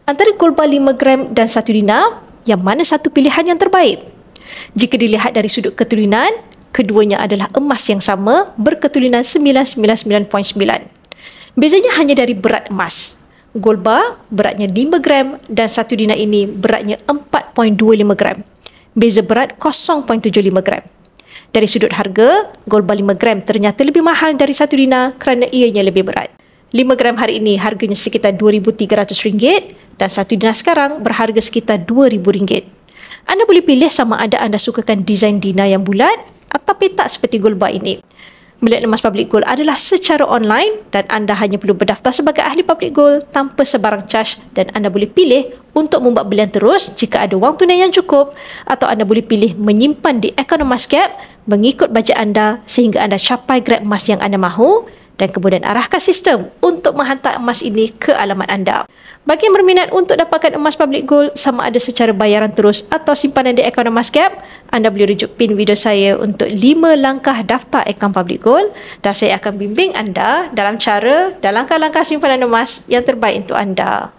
Antara gold bar 5 gram dan 1 dinar, yang mana satu pilihan yang terbaik? Jika dilihat dari sudut ketulinan, keduanya adalah emas yang sama berketulinan 999.9. Bezanya hanya dari berat emas. Gold bar beratnya 5 gram dan 1 dinar ini beratnya 4.25 gram. Beza berat 0.75 gram. Dari sudut harga, gold bar 5 gram ternyata lebih mahal dari 1 dinar kerana ianya lebih berat. 5 gram hari ini harganya sekitar RM2,300 dan 1 dinar sekarang berharga sekitar RM2,000. Anda boleh pilih sama ada anda sukakan desain dinar yang bulat atau petak seperti gold bar ini. Belian emas public gold adalah secara online dan anda hanya perlu berdaftar sebagai ahli public gold tanpa sebarang caj, dan anda boleh pilih untuk membuat belian terus jika ada wang tunai yang cukup, atau anda boleh pilih menyimpan di akaun EmasGap mengikut bajet anda sehingga anda capai grade emas yang anda mahu, dan kemudian arahkan sistem untuk menghantar emas ini ke alamat anda. Bagi yang berminat untuk dapatkan emas public gold sama ada secara bayaran terus atau simpanan di akaun EmasGap, anda boleh rujuk pin video saya untuk 5 langkah daftar akaun public gold, dan saya akan bimbing anda dalam cara dan langkah-langkah simpanan emas yang terbaik untuk anda.